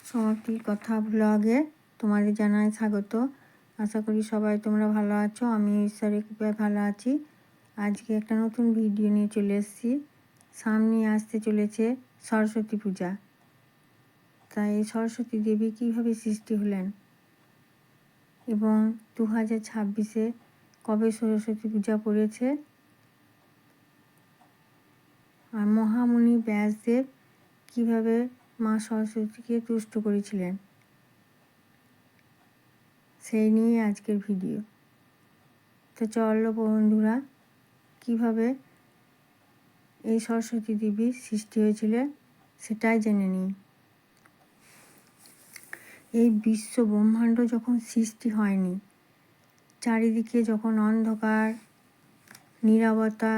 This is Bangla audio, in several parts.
সমাপ্তির কথা ব্লগে তোমাদের জানাই স্বাগত। আশা করি সবাই তোমরা ভালো আছো। আমি ঈশ্বরের কৃপায় ভালো আছি। আজকে একটা নতুন ভিডিও নিয়ে চলে এসেছি। সামনে আসতে চলেছে সরস্বতী পূজা। তাই এই সরস্বতী দেবী কীভাবে সৃষ্টি হলেন এবং 2026-এ কবে সরস্বতী পূজা পড়েছে, আর মহামুনি ব্যাসদেব কীভাবে মা সরস্বতীকে তুষ্ট করেছিলেন, সেই নিয়ে আজকের ভিডিও। তো চলো বন্ধুরা, কীভাবে এই সরস্বতী দেবীর সৃষ্টি হয়েছিল সেটাই জেনে নিই। এই বিশ্ব ব্রহ্মাণ্ড যখন সৃষ্টি হয়নি, চারিদিকে যখন অন্ধকার, নীরবতা,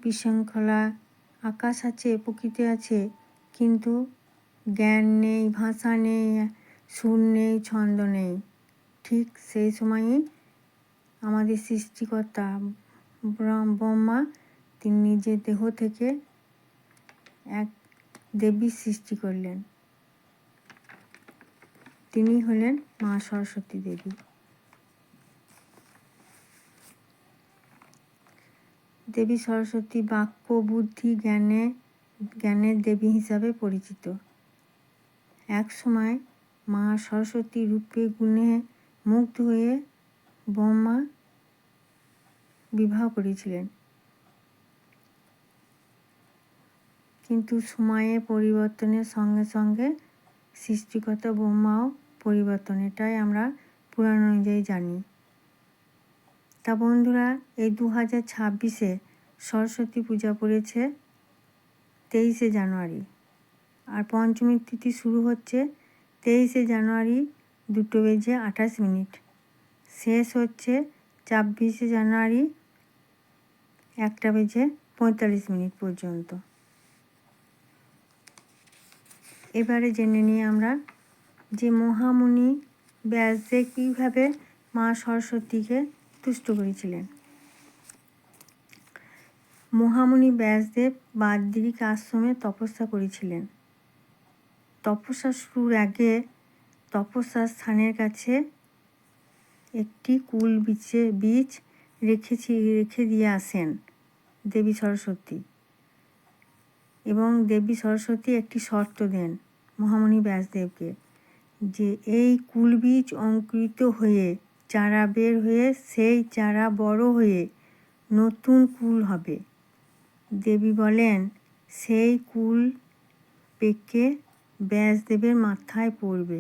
বিশৃঙ্খলা, আকাশ আছে, প্রকৃতি আছে, কিন্তু জ্ঞান নেই, ভাষা নেই, সুর নেই, ছন্দ নেই, ঠিক সেই সময়ই আমাদের সৃষ্টিকর্তা ব্রহ্মা তিনি নিজের দেহ থেকে এক দেবীর সৃষ্টি করলেন। তিনি হলেন মা সরস্বতী দেবী। দেবী সরস্বতী বাক্য, বুদ্ধি, জ্ঞানের দেবী হিসাবে পরিচিত। এক সময় মা সরস্বতী রূপে গুণে মুগ্ধ হয়ে ব্রহ্মা বিবাহ করেছিলেন। কিন্তু সময়ের পরিবর্তনের সঙ্গে সঙ্গে সৃষ্টিকর্তা ব্রহ্মাও পরিবর্তন, এটাই আমরা পুরাণ অনুযায়ী জানি। তা বন্ধুরা, এই 2026-এ সরস্বতী পূজা পড়েছে 23শে জানুয়ারি, আর পঞ্চমী তিথি শুরু হচ্ছে 23শে জানুয়ারি 2:28, শেষ হচ্ছে 24শে জানুয়ারি 1:45 পর্যন্ত। এবারে জেনে নিই আমরা যে মহামুনি ব্যাসদেব কীভাবে মা সরস্বতীকে তুষ্ট করেছিলেন। মহামুনি ব্যাসদেব বাদ্রিক আশ্রমে তপস্যা করেছিলেন। তপস্যা শুরুর আগে তপস্যার স্থানের কাছে একটি কুল বীজ রেখে দিয়ে আসেন দেবী সরস্বতী, এবং দেবী সরস্বতী একটি শর্ত দেন মহামুনি ব্যাসদেবকে, যে এই কুল বীজ অঙ্কুরিত হয়ে চারা বের হয়ে সেই চারা বড় হয়ে নতুন কুল হবে। দেবী বলেন সেই কুল পেকে ব্যাসদেবের মাথায় পড়বে।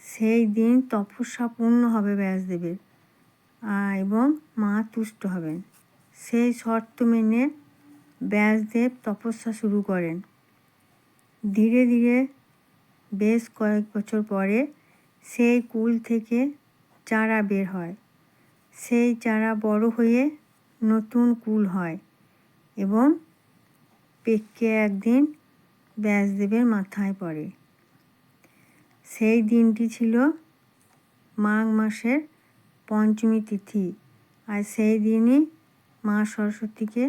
সেই দিন তপস্যা পূর্ণ হবে ব্যাসদেবের, এবং মা তুষ্ট হবেন। সেই শর্ত মেনে ব্যাসদেব তপস্যা শুরু করেন। ধীরে ধীরে বেশ কয়েক বছর পরে সেই কুল থেকে চারা বের হয়। সেই চারা বড় হয়ে নতুন কুল হয় এবং পেকে একদিন ব্যাসদেবের মাথায় পড়ে। সেই দিনটি ছিল মাঘ মাসের পঞ্চমী তিথি, আর সেই দিনই মা সরস্বতীকে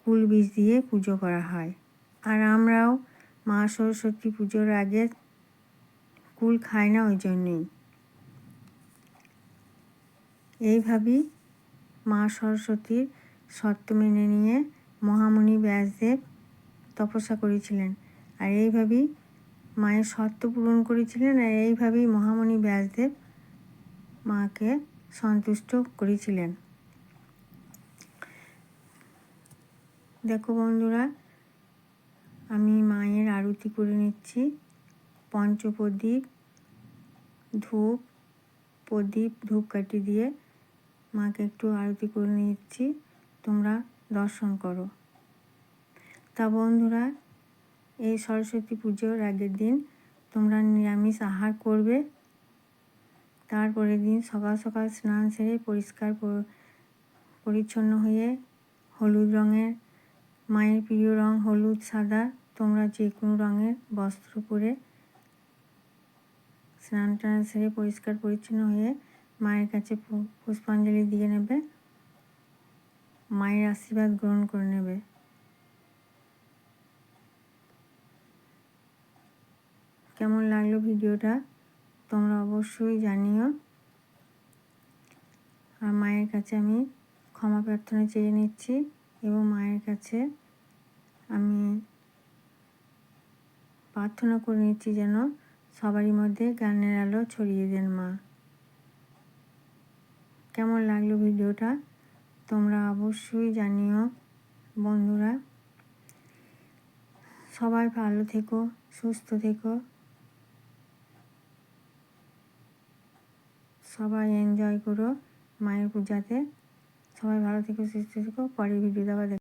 কুল বীজ দিয়ে পুজো করা হয়। আর আমরাও মা সরস্বতী পুজোর আগে কুল খাই না, ওই জন্যেই। এইভাবেই মা সরস্বতীর শর্ত মেনে নিয়ে মহামুনি ব্যাসদেব তপস্যা করেছিলেন, আর এইভাবেই মায়ের শর্ত পূরণ করেছিলেন, আর এইভাবেই মহামুনি ব্যাসদেব মাকে সন্তুষ্ট করেছিলেন। দেখো বন্ধুরা, আমি মায়ের আরতি করে নিচ্ছি। পঞ্চপ্রদীপ, ধূপ, প্রদীপ, ধূপকাঠি দিয়ে মাকে একটু আরতি করে নিচ্ছি, তোমরা দর্শন করো। তা বন্ধুরা, এই সরস্বতী পুজোর আগের দিন তোমরা নিরামিষ আহার করবে। তারপরের দিন সকাল সকাল স্নান সেরে পরিষ্কার পরিচ্ছন্ন হয়ে হলুদ রঙের, মায়ের প্রিয় রঙ হলুদ, সাদা, তোমরা যে কোনো রঙের বস্ত্র পরে স্নান টান সেরে পরিষ্কার পরিচ্ছন্ন হয়ে মায়ের কাছে পুষ্পাঞ্জলি দিয়ে নেবে, মায়ের আশীর্বাদ গ্রহণ করে নেবে। কেমন লাগলো ভিডিওটা তোমরা অবশ্যই জানিও। আর মায়ের কাছে আমি ক্ষমা প্রার্থনা চেয়ে নিচ্ছি এবং মায়ের কাছে আমি প্রার্থনা করে নিচ্ছি যেন সবারই মধ্যে জ্ঞানের আলো ছড়িয়ে দেন মা। কেমন লাগলো ভিডিওটা তোমরা অবশ্যই জানিও বন্ধুরা। সবাই ভালো থেকো, সুস্থ থেকো, সবাই এনজয় করো মায়ের পূজাতে। সবাই ভালো থেকো, সুস্থ থেকো। পরের ভিডিওতে আবার